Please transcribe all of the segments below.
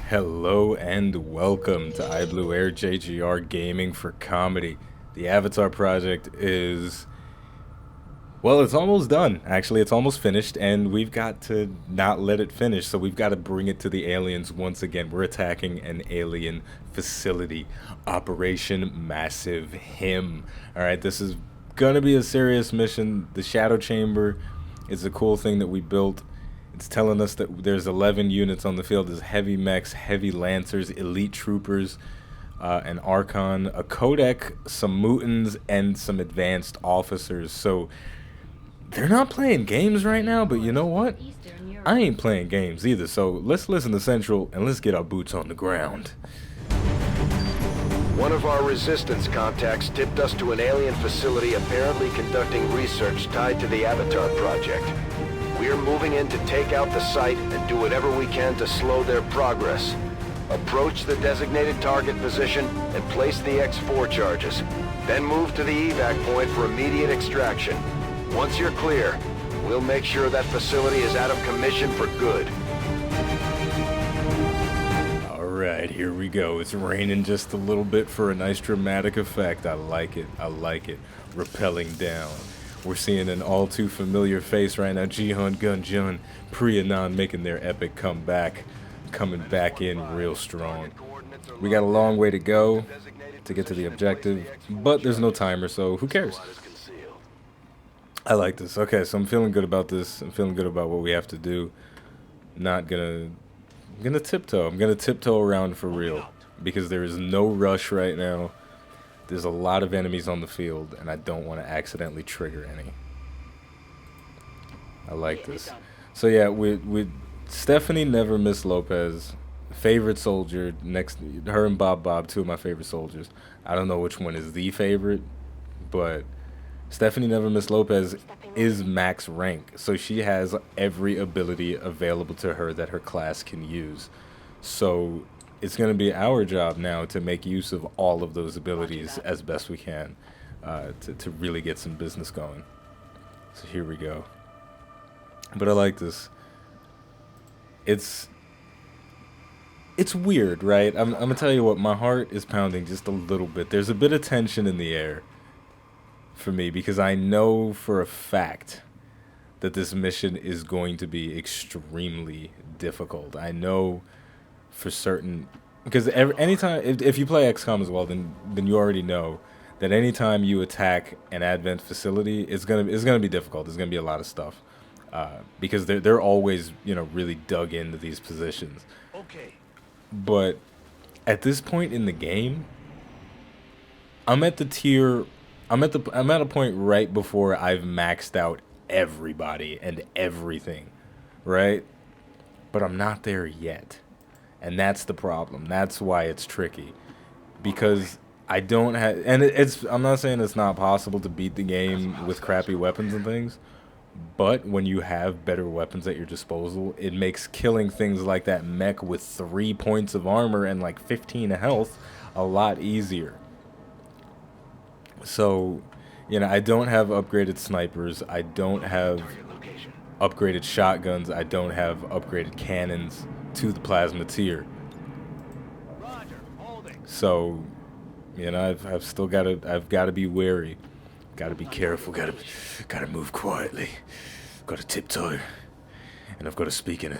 Hello and welcome to iBluAirJgR Gaming for Comedy. The Avatar project is, well, it's almost done. Actually, it's almost finished, and we've got to not let it finish, so we've got to bring it to the aliens once again. We're attacking an alien facility. Operation Massive Him. Alright, this is gonna be a serious mission. The Shadow Chamber is a cool thing that we built. It's telling us that there's 11 units on the field. There's heavy mechs, heavy lancers, elite troopers, an Archon, a Codec, some Mutants, and some advanced officers. So they're not playing games right now, but you know what? I ain't playing games either. So let's listen to Central and let's get our boots on the ground. One of our resistance contacts tipped us to an alien facility apparently conducting research tied to the Avatar project. We're moving in to take out the site and do whatever we can to slow their progress. Approach the designated target position and place the X4 charges. Then move to the evac point for immediate extraction. Once you're clear, we'll make sure that facility is out of commission for good. Alright, here we go. It's raining just a little bit for a nice dramatic effect. I like it. I like it. Rappelling down. We're seeing an all too familiar face right now. Jihan, Gunjun, Priyanan making their epic comeback. Coming back in real strong. We got a long way to go to get to the objective, but there's no timer, so who cares? I like this. Okay, so I'm feeling good about this. I'm feeling good about what we have to do. Not gonna... I'm gonna tiptoe. I'm gonna tiptoe around for real. Because there is no rush right now. There's a lot of enemies on the field, and I don't want to accidentally trigger any. I like this. So yeah, we Stephanie Never Miss Lopez, favorite soldier, next her and Bob, two of my favorite soldiers. I don't know which one is the favorite, but Stephanie Never Miss Lopez is max rank, so she has every ability available to her that her class can use. So it's going to be our job now to make use of all of those abilities as best we can to really get some business going. So here we go. But I like this. It's weird, right? I'm going to tell you what, my heart is pounding just a little bit. There's a bit of tension in the air for me because I know for a fact that this mission is going to be extremely difficult. I know for certain, because anytime if you play XCOM as well, then you already know that anytime you attack an advent facility, it's gonna be difficult. There's gonna be a lot of stuff because they're always really dug into these positions. Okay. But at this point in the game, I'm at a point right before I've maxed out everybody and everything, right? But I'm not there yet. And that's the problem. That's why it's tricky. Because I don't have... And I'm not saying it's not possible to beat the game with crappy weapons and things. But when you have better weapons at your disposal, it makes killing things like that mech with 3 points of armor and like 15 health a lot easier. So, I don't have upgraded snipers. I don't have upgraded shotguns. I don't have upgraded cannons to the plasma tier. So, I've still got to be wary. Got to be careful. Got to move quietly. Got to tiptoe. And I've got to speak in a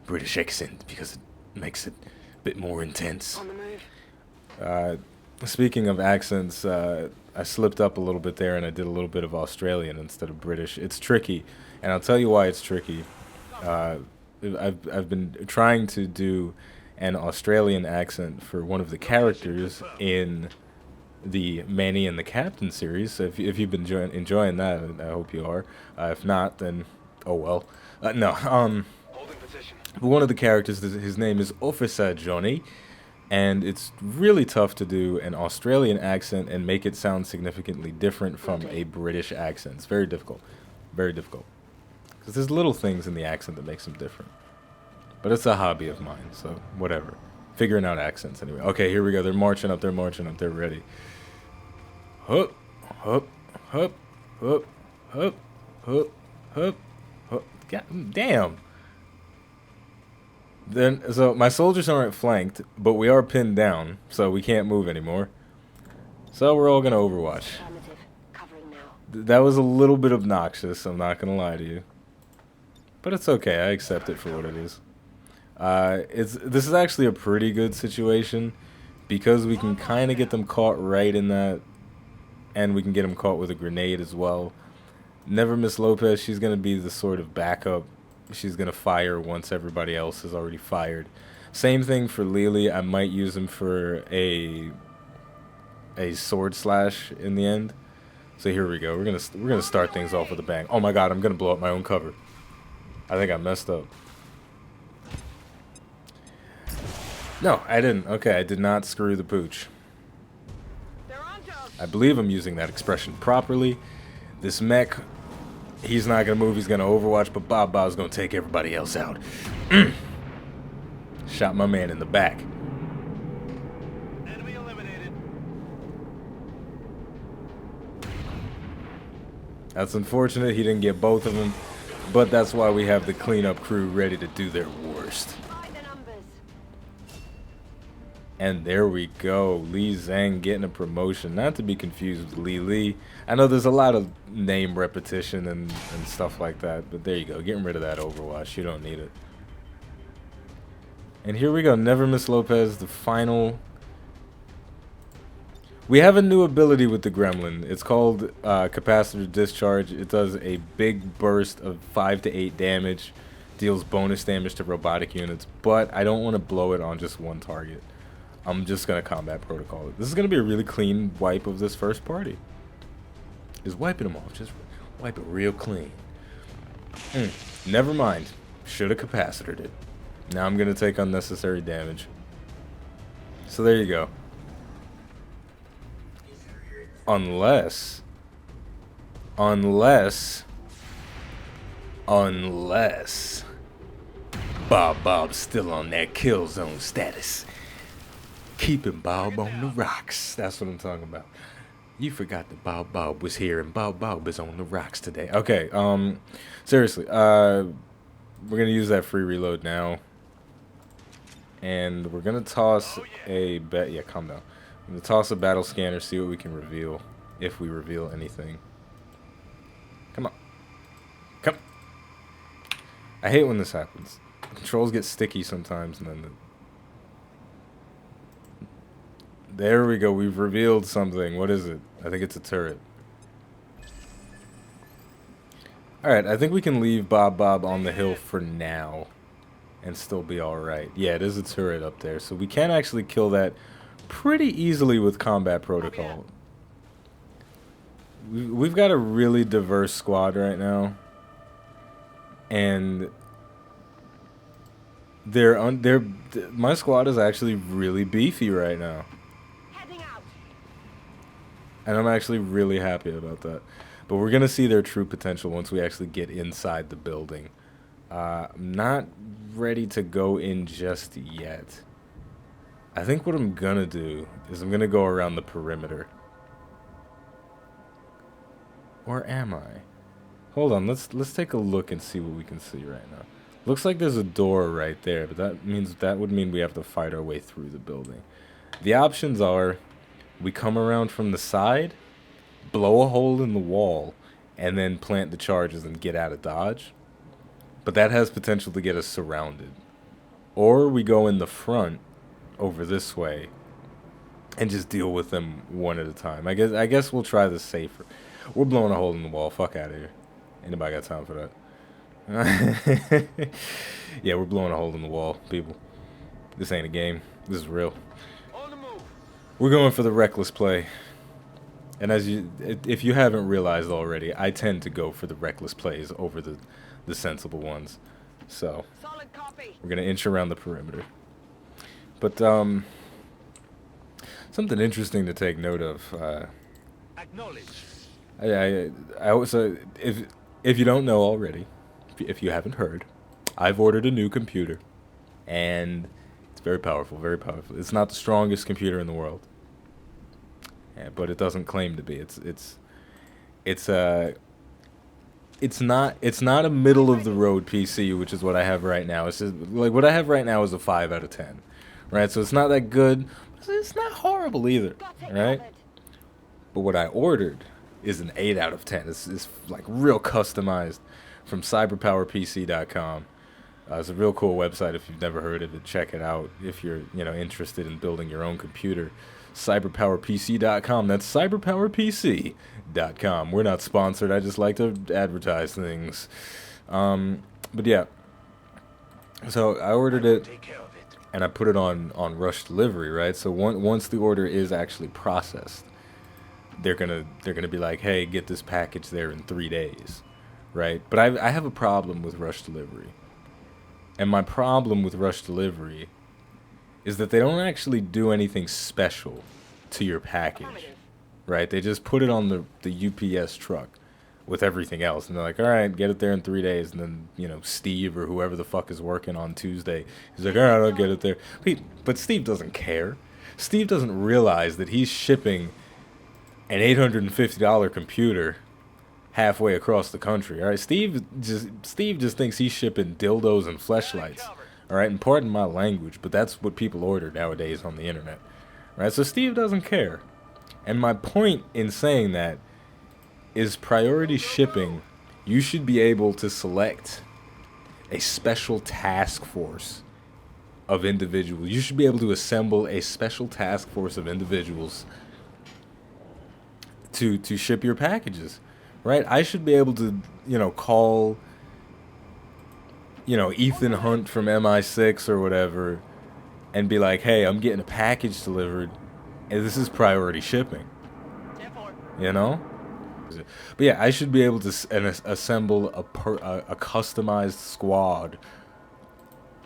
British accent because it makes it a bit more intense. Speaking of accents, I slipped up a little bit there and I did a little bit of Australian instead of British. It's tricky, and I'll tell you why it's tricky. I've been trying to do an Australian accent for one of the characters in the Manny and the Captain series. So if you've been enjoying that, I hope you are. If not, then oh well. No. But one of the characters, his name is Officer Johnny. And it's really tough to do an Australian accent and make it sound significantly different from a British accent. It's very difficult. Very difficult. Because there's little things in the accent that makes them different. But it's a hobby of mine, so whatever. Figuring out accents anyway. Okay, here we go. They're marching up. They're ready. Hup, hup, hup, hup, hup, hup, hup, hup. God damn. So my soldiers aren't flanked, but we are pinned down, so we can't move anymore. So we're all gonna Overwatch. That was a little bit obnoxious, I'm not gonna lie to you. But it's okay, I accept it for what it is. This is actually a pretty good situation, because we can kind of get them caught right in that, and we can get them caught with a grenade as well. Never Miss Lopez, she's gonna be the sort of backup. She's gonna fire once everybody else has already fired. Same thing for Lily. I might use him for a sword slash in the end. So here we go. We're gonna start things off with a bang. Oh my god, I'm gonna blow up my own cover. I think I messed up. No, I didn't. Okay, I did not screw the pooch. I believe I'm using that expression properly. This mech, he's not gonna move. He's gonna Overwatch, but Bob's gonna take everybody else out. Shot my man in the back. Enemy eliminated. That's unfortunate. He didn't get both of them, but that's why we have the cleanup crew ready to do their worst. And there we go. Li Zhang getting a promotion. Not to be confused with Li Li. I know there's a lot of name repetition and stuff like that, but there you go. Getting rid of that Overwatch. You don't need it. And here we go. Never Miss Lopez, the final. We have a new ability with the Gremlin. It's called Capacitor Discharge. It does a big burst of 5 to 8 damage. Deals bonus damage to robotic units, but I don't want to blow it on just one target. I'm just going to combat protocol it. This is going to be a really clean wipe of this first party. Just wiping them off. Just wipe it real clean. Never mind. Should have capacitored it. Now I'm going to take unnecessary damage. So there you go. Unless Bob's still on that kill zone status. Keeping Bob on the rocks. That's what I'm talking about. You forgot that Bob was here, and Bob is on the rocks today. Okay, seriously, we're gonna use that free reload now, and we're gonna toss a bet. Yeah, calm down. I'm gonna toss a battle scanner, see what we can reveal, if we reveal anything. Come on, come. I hate when this happens. The controls get sticky sometimes, and then. There we go. We've revealed something. What is it? I think it's a turret. Alright, I think we can leave Bob on the hill for now and still be alright. Yeah, it is a turret up there. So we can actually kill that pretty easily with combat protocol. We've got a really diverse squad right now. And my squad is actually really beefy right now. And I'm actually really happy about that. But we're going to see their true potential once we actually get inside the building. I'm not ready to go in just yet. I think what I'm going to do is I'm going to go around the perimeter. Or am I? Hold on, let's take a look and see what we can see right now. Looks like there's a door right there, but that would mean we have to fight our way through the building. The options are we come around from the side, blow a hole in the wall, and then plant the charges and get out of dodge. But that has potential to get us surrounded. Or we go in the front over this way and just deal with them one at a time. I guess we'll try the safer. We're blowing a hole in the wall. Fuck out of here. Anybody got time for that? Yeah, we're blowing a hole in the wall, people. This ain't a game. This is real. We're going for the reckless play. And if you haven't realized already, I tend to go for the reckless plays over the sensible ones. So, we're going to inch around the perimeter. But, something interesting to take note of. Acknowledge. I also, if you don't know already, if you haven't heard, I've ordered a new computer. And it's very powerful, very powerful. It's not the strongest computer in the world. Yeah, but it doesn't claim to be. it's not a middle of the road PC, which is what I have right now. It's just like what I have right now is a 5 out of 10, right? So it's not that good. It's not horrible either, right? But what I ordered is an 8 out of 10. It's like real customized from cyberpowerpc.com. It's a real cool website. If you've never heard of it, check it out. If you're interested in building your own computer, cyberpowerpc.com. That's cyberpowerpc.com. We're not sponsored. I just like to advertise things. But yeah. So I ordered it, and I put it on rush delivery, right? So once the order is actually processed, they're gonna be like, hey, get this package there in 3 days, right? But I have a problem with rush delivery. And my problem with rush delivery is that they don't actually do anything special to your package, right? They just put it on the UPS truck with everything else, and they're like, all right, get it there in 3 days. And then Steve or whoever the fuck is working on Tuesday, he's like, all right, I'll get it there. But Steve doesn't care. Steve doesn't realize that he's shipping an $850 computer halfway across the country. All right, Steve just thinks he's shipping dildos and fleshlights. All right, and pardon my language, but that's what people order nowadays on the internet. Right, so Steve doesn't care. And my point in saying that is priority shipping. You should be able to select a special task force of individuals. You should be able to assemble a special task force of individuals to ship your packages. Right? I should be able to, call, Ethan Hunt from MI6 or whatever and be like, hey, I'm getting a package delivered and this is priority shipping. But yeah, I should be able to assemble a customized squad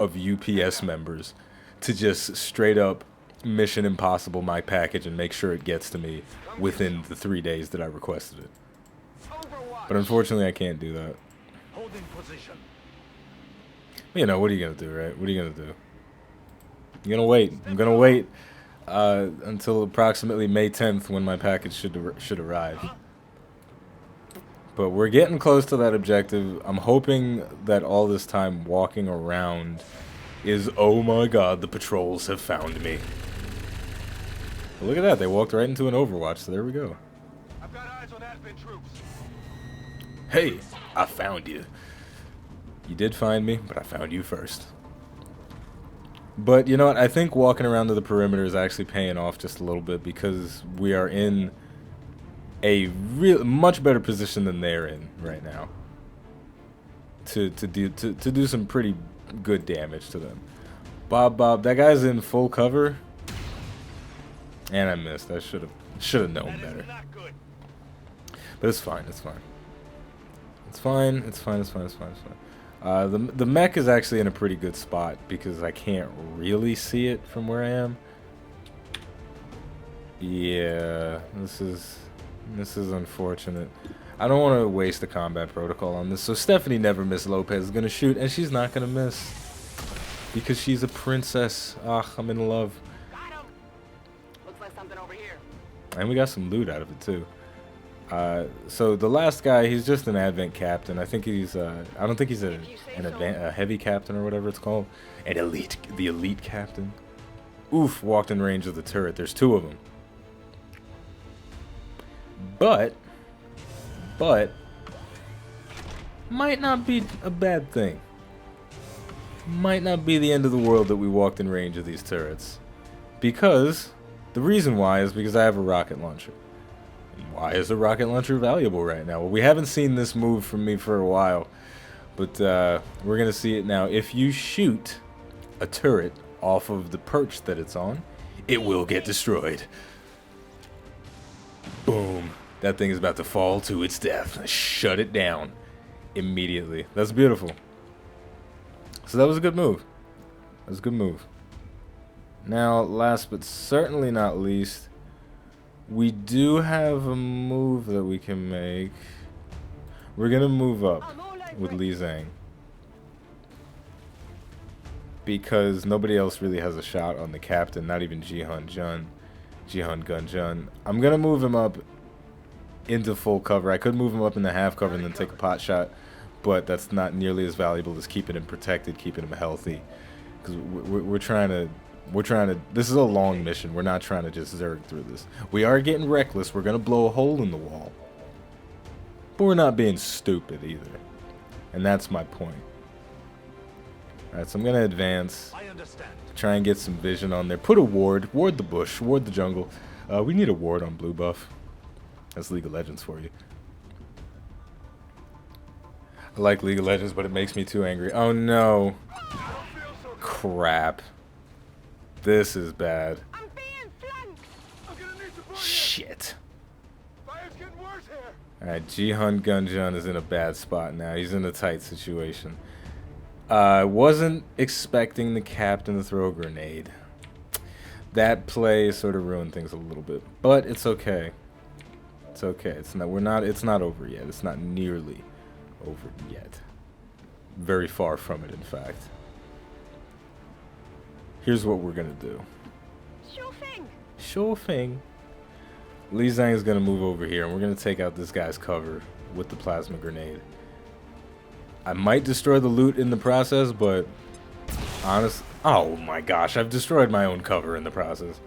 of UPS members to just straight up Mission Impossible my package and make sure it gets to me within the 3 days that I requested it. But unfortunately, I can't do that. Holding position. What are you going to do, right? What are you going to do? You're going to wait. I'm going to wait until approximately May 10th when my package should arrive. But we're getting close to that objective. I'm hoping that all this time walking around is, oh my god, the patrols have found me. But look at that. They walked right into an Overwatch, so there we go. I've got eyes on advent troops. Hey, I found you. You did find me, but I found you first. But you know what? I think walking around to the perimeter is actually paying off just a little bit because we are in a much better position than they're in right now to do some pretty good damage to them. Bob, that guy's in full cover, and I missed. I should have known better. But it's fine. It's fine. It's fine. The mech is actually in a pretty good spot because I can't really see it from where I am. Yeah, this is unfortunate. I don't want to waste the combat protocol on this. So Stephanie Never Miss Lopez is gonna shoot, and she's not gonna miss because she's a princess. Ah, I'm in love. Got him. Looks like something over here. And we got some loot out of it too. So the last guy, he's just an advent captain. I think he's I don't think he's a heavy captain or whatever it's called. The elite captain. Oof, walked in range of the turret. There's two of them. But might not be a bad thing. Might not be the end of the world that we walked in range of these turrets. Because the reason why is because I have a rocket launcher. Why is a rocket launcher valuable right now? Well, we haven't seen this move from me for a while, but we're going to see it now. If you shoot a turret off of the perch that it's on, it will get destroyed. Boom. That thing is about to fall to its death. Shut it down immediately. That's beautiful. So that was a good move. That was a good move. Now, last but certainly not least, we do have a move that we can make. We're going to move up with Li Zhang. Because nobody else really has a shot on the captain, not even Jihan Gun Jun. I'm going to move him up into full cover. I could move him up into half cover and then take a pot shot, but that's not nearly as valuable as keeping him protected, keeping him healthy. Because we're trying to, this is a long mission. We're not trying to just zerg through this. We are getting reckless. We're going to blow a hole in the wall. But we're not being stupid either. And that's my point. Alright, so I'm going to advance. I understand. Try and get some vision on there. Put a ward. Ward the bush. Ward the jungle. We need a ward on blue buff. That's League of Legends for you. I like League of Legends, but it makes me too angry. Oh no. Crap. This is bad. I'm being flanked. I'm gonna need to burn Shit. Fire's getting worse here. Alright, Jihan Gunjun is in a bad spot now. He's in a tight situation. I wasn't expecting the captain to throw a grenade. That play sort of ruined things a little bit, but it's okay. It's okay. It's not over yet. It's not nearly over yet. Very far from it, in fact. Here's what we're gonna do. Sure thing. Sure thing. Li Zhang is gonna move over here, and we're gonna take out this guy's cover with the plasma grenade. I might destroy the loot in the process, but honest. Oh my gosh, I've destroyed my own cover in the process.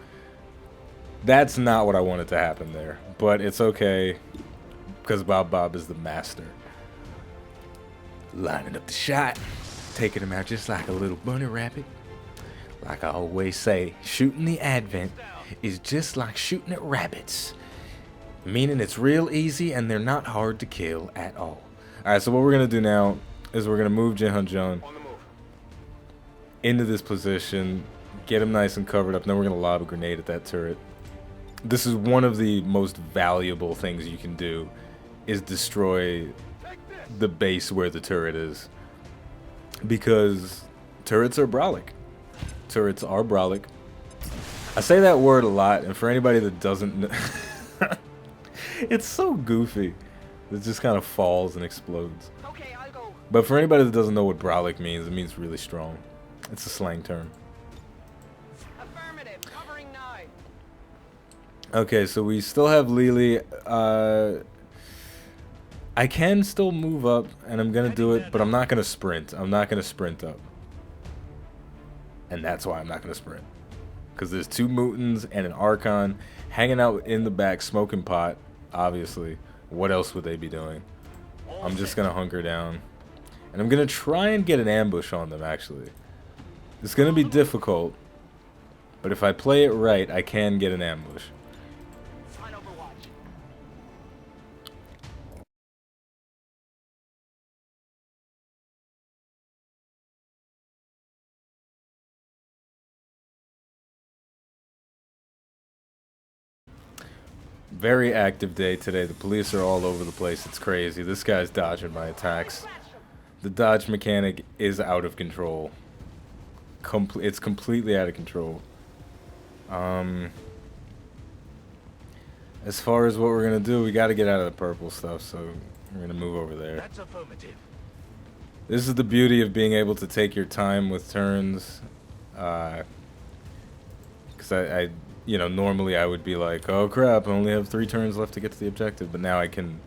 That's not what I wanted to happen there, but it's okay because Bob is the master. Lining up the shot, taking him out just like a little bunny rabbit. Like I always say, shooting the Advent is just like shooting at rabbits. Meaning it's real easy and they're not hard to kill at all. Alright, so what we're going to do now is we're going to move Jihan Jun into this position, get him nice and covered up, and then we're going to lob a grenade at that turret. This is one of the most valuable things you can do, is destroy the base where the turret is. Because turrets are brolic. Turrets are brolic. I say that word a lot, and for anybody that doesn't know, it's so goofy. It just kind of falls and explodes. Okay, I'll go. But for anybody that doesn't know what brolic means, it means really strong. It's a slang term. Affirmative. Covering now. Okay, so we still have Lily. I can still move up, and I'm going to do it, but I'm not going to sprint. I'm not going to sprint up. And that's why I'm not going to sprint. Because there's two Mutants and an Archon hanging out in the back, smoking pot, obviously. What else would they be doing? I'm just going to hunker down. And I'm going to try and get an ambush on them, actually. It's going to be difficult. But if I play it right, I can get an ambush. On Overwatch. Very active day today. The police are all over the place. It's crazy. This guy's dodging my attacks. The dodge mechanic is out of control. It's completely out of control. As far as what we're gonna do, we got to get out of the purple stuff, so we're gonna move over there. That's affirmative. This is the beauty of being able to take your time with turns. Because I you know, normally I would be like, oh crap, I only have 3 turns left to get to the objective, but now I can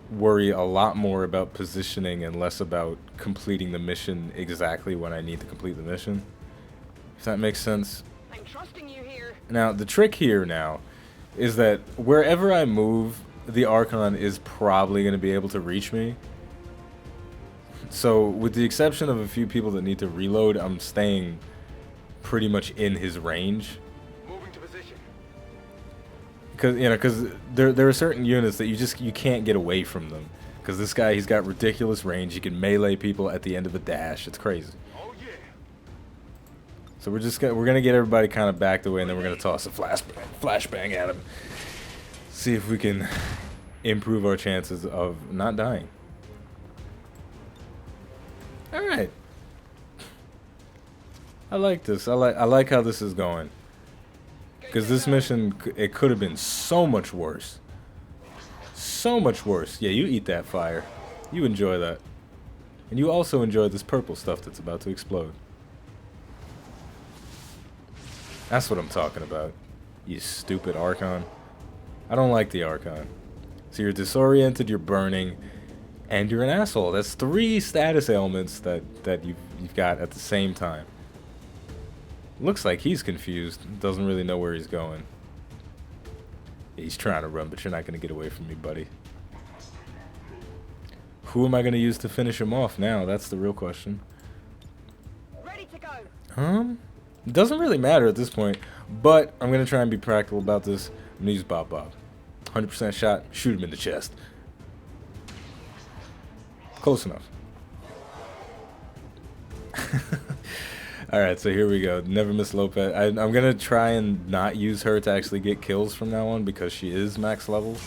worry a lot more about positioning and less about completing the mission exactly when I need to complete the mission. If that makes sense. I'm trusting you here. Now, the trick here now is that wherever I move, the Archon is probably going to be able to reach me. So, with the exception of a few people that need to reload, I'm staying pretty much in his range. Moving to position. Because there are certain units that you can't get away from them. Because this guy, he's got ridiculous range. He can melee people at the end of a dash. It's crazy. Oh yeah. So we're gonna get everybody kind of backed away, and then we're gonna toss a flashbang at him. See if we can improve our chances of not dying. All right. I like this. I like how this is going. Because this mission, it could have been so much worse. So much worse. Yeah, you eat that fire. You enjoy that. And you also enjoy this purple stuff that's about to explode. That's what I'm talking about. You stupid Archon. I don't like the Archon. So you're disoriented, you're burning, and you're an asshole. That's 3 status ailments that you've got at the same time. Looks like he's confused. Doesn't really know where he's going. He's trying to run, but you're not going to get away from me, buddy. Who am I going to use to finish him off now? That's the real question. Ready to go. It doesn't really matter at this point, but I'm going to try and be practical about this. I'm going to use Bob Bob. 100% shot, shoot him in the chest. Close enough. Alright, so here we go. Never Miss Lopez. I'm going to try and not use her to actually get kills from now on because she is max level.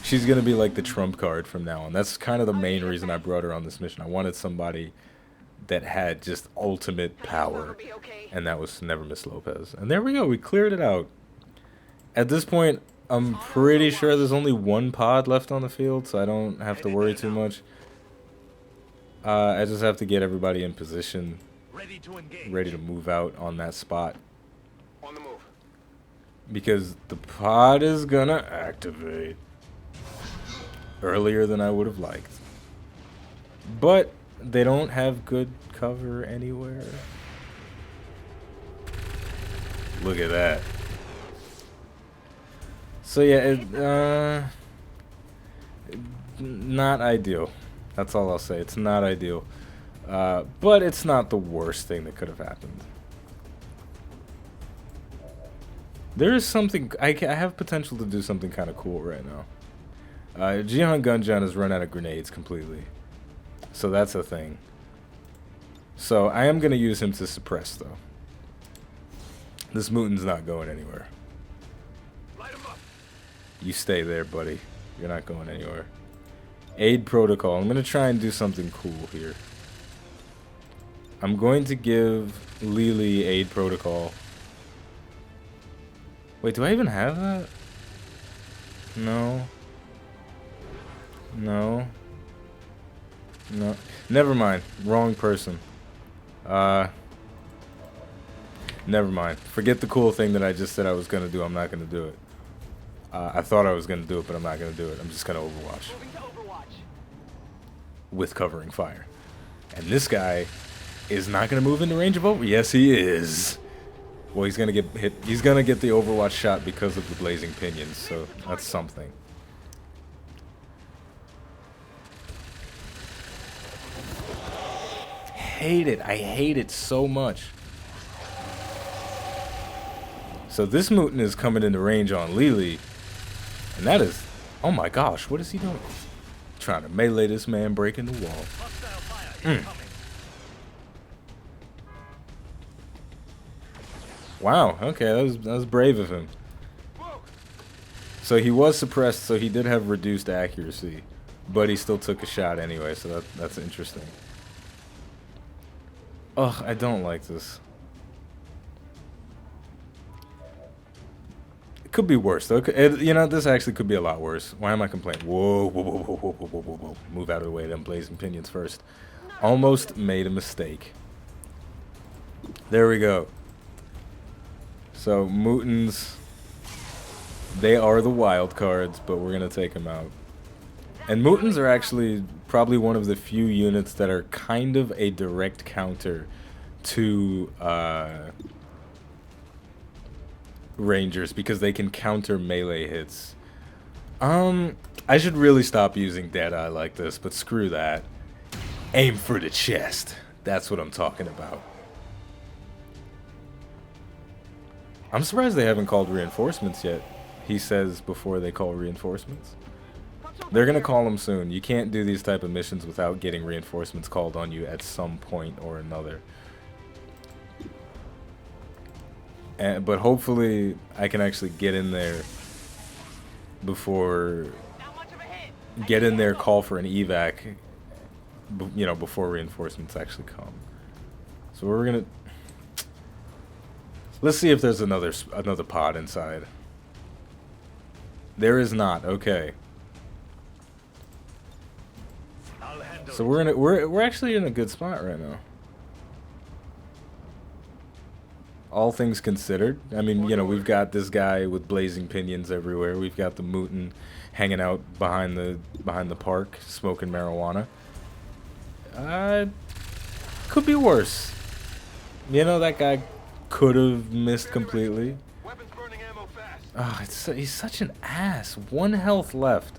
She's going to be like the trump card from now on. That's kind of the main reason I brought her on this mission. I wanted somebody that had just ultimate power, and that was Never Miss Lopez. And there we go. We cleared it out. At this point, I'm pretty sure there's only 1 pod left on the field, so I don't have to worry too much. I just have to get everybody in position, ready to move out on that spot. On the move. Because the pod is gonna activate earlier than I would have liked. But they don't have good cover anywhere. Look at that. So yeah, not ideal. That's all I'll say. It's not ideal. But it's not the worst thing that could have happened. There is something... I have potential to do something kind of cool right now. Jihan Gunjan has run out of grenades completely. So that's a thing. So I am going to use him to suppress, though. This Mutin's not going anywhere. Light him up. You stay there, buddy. You're not going anywhere. Aid protocol. I'm going to try and do something cool here. I'm going to give Lily aid protocol. Wait, do I even have that? No. No. No. Never mind. Wrong person. Never mind. Forget the cool thing that I just said I was going to do. I'm not going to do it. I thought I was going to do it, but I'm not going to do it. I'm just going to Overwatch. Moving to Overwatch. With covering fire. And this guy is not going to move into range of over. Yes, he is. Well, he's going to get hit. He's going to get the Overwatch shot because of the blazing pinions, so that's something. Hate it. I hate it so much. So this Mutin is coming into range on Lily, and that is... Oh my gosh, what is he doing? Trying to melee this man breaking the wall. Wow, okay, that was brave of him. So he was suppressed, so he did have reduced accuracy, but he still took a shot anyway, so that's interesting. Ugh, I don't like this. It could be worse, though. You know, this actually could be a lot worse. Why am I complaining? Whoa, whoa, whoa, whoa, whoa, whoa, whoa, whoa, whoa. Move out of the way, them blazing pinions first. Almost made a mistake. There we go. So, Mutins, they are the wild cards, but we're going to take them out. And Mutins are actually probably one of the few units that are kind of a direct counter to Rangers, because they can counter melee hits. I should really stop using Deadeye like this, but screw that. Aim for the chest. That's what I'm talking about. I'm surprised they haven't called reinforcements yet. He says before they call reinforcements. They're gonna call them soon. You can't do these type of missions without getting reinforcements called on you at some point or another. But hopefully I can actually get in there before... Get in there, call for an evac, you know, before reinforcements actually come. So we're gonna... Let's see if there's another pod inside. There is not. Okay. So we're actually in a good spot right now. all things considered. I mean, you know, we've got this guy with blazing pinions everywhere. We've got the mutant hanging out behind the park, smoking marijuana. Could be worse. You know, that guy could have missed completely. Weapons burning ammo fast. Oh, he's such an ass. 1 health left.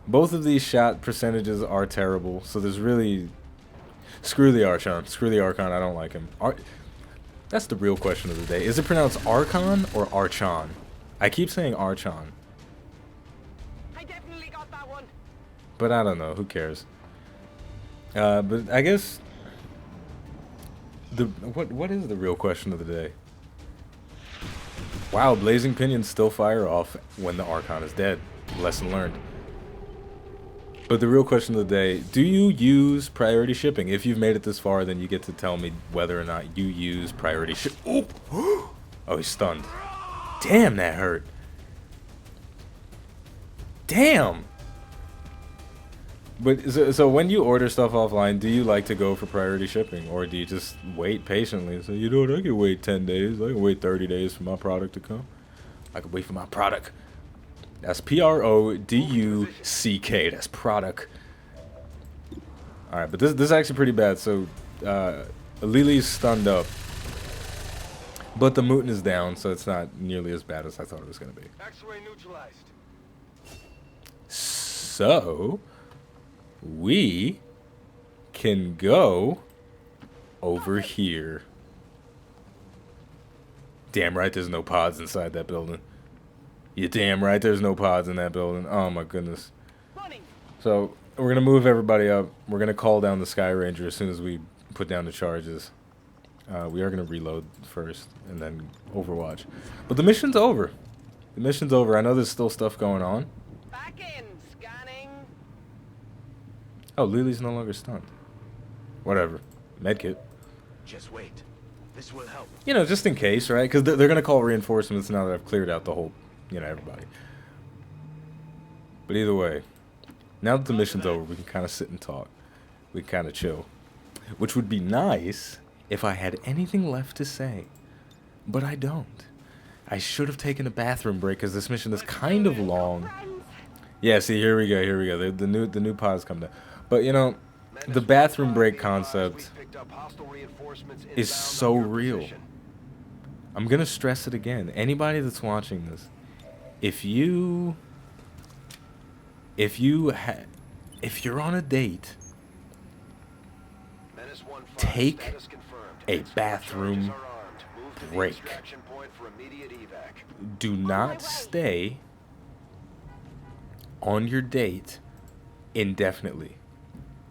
Both of these shot percentages are terrible, so there's really... Screw the Archon. Screw the Archon. I don't like him. That's the real question of the day. Is it pronounced Archon or Archon? I keep saying Archon. I definitely got that one. But I don't know. Who cares? But I guess... What is the real question of the day? Wow, blazing pinions still fire off when the Archon is dead. Lesson learned. But the real question of the day, do you use priority shipping? If you've made it this far, then you get to tell me whether or not you use priority ship. Oh, he's stunned. Damn, that hurt. Damn. But so when you order stuff offline, do you like to go for priority shipping? Or do you just wait patiently? So, you know what, I can wait 10 days. I can wait 30 days for my product to come. I can wait for my product. That's P-R-O-D-U-C-K. That's product. Alright, but this is actually pretty bad. So, Lily's stunned up. But the mutant is down, so it's not nearly as bad as I thought it was going to be. X-ray neutralized. So, we can go over here. Damn right there's no pods inside that building. You're damn right there's no pods in that building. Oh my goodness. So we're going to move everybody up. We're going to call down the Sky Ranger as soon as we put down the charges. We are going to reload first and then Overwatch. But the mission's over. The mission's over. I know there's still stuff going on. Back in, scanning. Oh, Lily's no longer stunned. Whatever. Medkit. Just wait. This will help. You know, just in case, right? Because they're going to call reinforcements now that I've cleared out the whole, you know, everybody. But either way, now that the mission's over, we can kind of sit and talk. We can kind of chill. Which would be nice if I had anything left to say. But I don't. I should have taken a bathroom break because this mission is kind of long. Yeah, see, here we go. The new pods come down. But, you know, the bathroom break concept is so real. I'm going to stress it again. Anybody that's watching this, if you're on a date, take a bathroom break. Do not stay on your date indefinitely.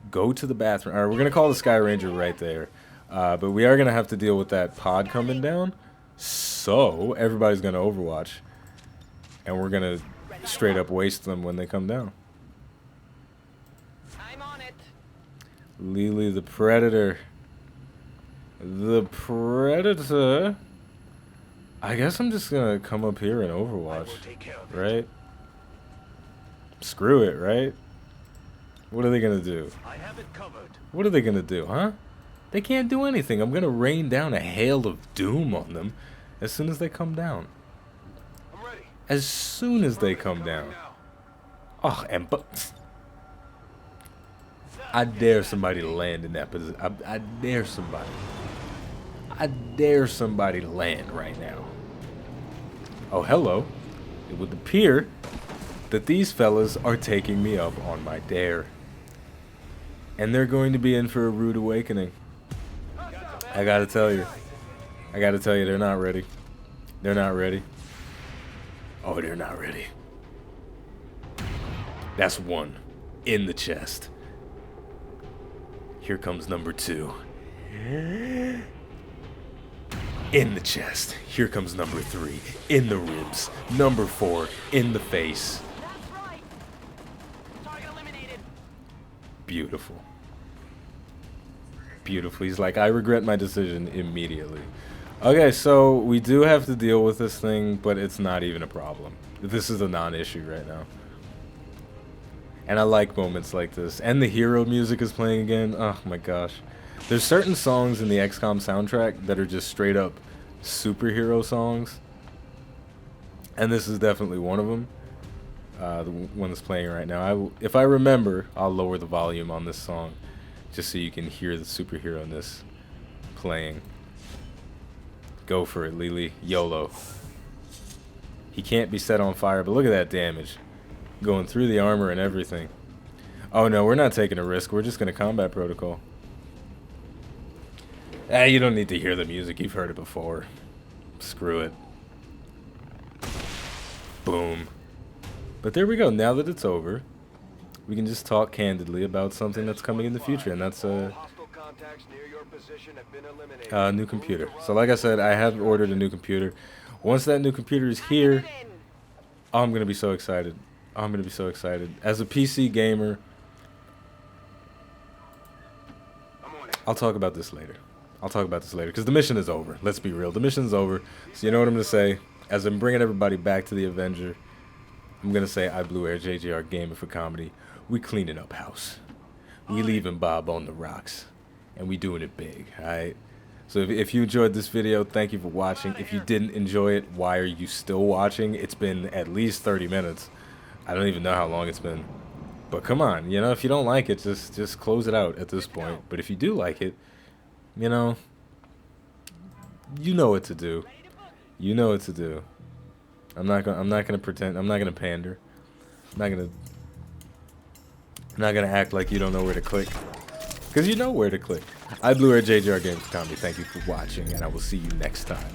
Go to the bathroom. All right, we're going to call the Sky Ranger right there. But we are going to have to deal with that pod coming down. So everybody's going to Overwatch. And we're going to straight up waste them when they come down. I'm on it. Lily the Predator. The Predator. I guess I'm just going to come up here and Overwatch. Right? Screw it, right? What are they going to do? I have it covered. What are they going to do, huh? They can't do anything. I'm going to rain down a hail of doom on them as soon as they come down. I'm ready. As soon as they come down. Oh, and but I dare somebody to land in that position. I dare somebody. I dare somebody to land right now. Oh, hello. It would appear that these fellas are taking me up on my dare. And they're going to be in for a rude awakening. I gotta tell you. They're not ready. They're not ready. Oh, they're not ready. That's one. In the chest. Here comes number 2. In the chest. Here comes number 3. In the ribs. Number 4. In the face. That's right. Target eliminated. Beautiful. Beautiful. He's like, I regret my decision immediately. Okay, so we do have to deal with this thing, but it's not even a problem. This is a non-issue right now. And I like moments like this. And the hero music is playing again. Oh my gosh. There's certain songs in the XCOM soundtrack that are just straight up superhero songs, and this is definitely one of them. The one that's playing right now. If I remember, I'll lower the volume on this song just so you can hear the superhero-ness playing. Go for it, Lily. YOLO. He can't be set on fire, but look at that damage. Going through the armor and everything. Oh no, we're not taking a risk. We're just going to combat protocol. You don't need to hear the music. You've heard it before. Screw it. Boom. But there we go. Now that it's over, we can just talk candidly about something that's coming in the future, and that's a new computer. So like I said, I have ordered a new computer. Once that new computer is here, I'm going to be so excited. I'm going to be so excited. As a PC gamer, I'll talk about this later. I'll talk about this later, because the mission is over. Let's be real. The mission's over. So you know what I'm going to say? As I'm bringing everybody back to the Avenger, I'm going to say iBluAirJgR Gaming for Comedy. We cleaning up house. We leaving Bob on the rocks. And we doing it big, alright? So if you enjoyed this video, thank you for watching. If you didn't enjoy it, why are you still watching? It's been at least 30 minutes. I don't even know how long it's been. But come on, you know, if you don't like it, just close it out at this point. But if you do like it, you know what to do. You know what to do. I'm not gonna pretend. I'm not gonna pander. I'm not gonna act like you don't know where to click, because you know where to click. iBluAirJgR Gaming for Comedy. Thank you for watching, and I will see you next time.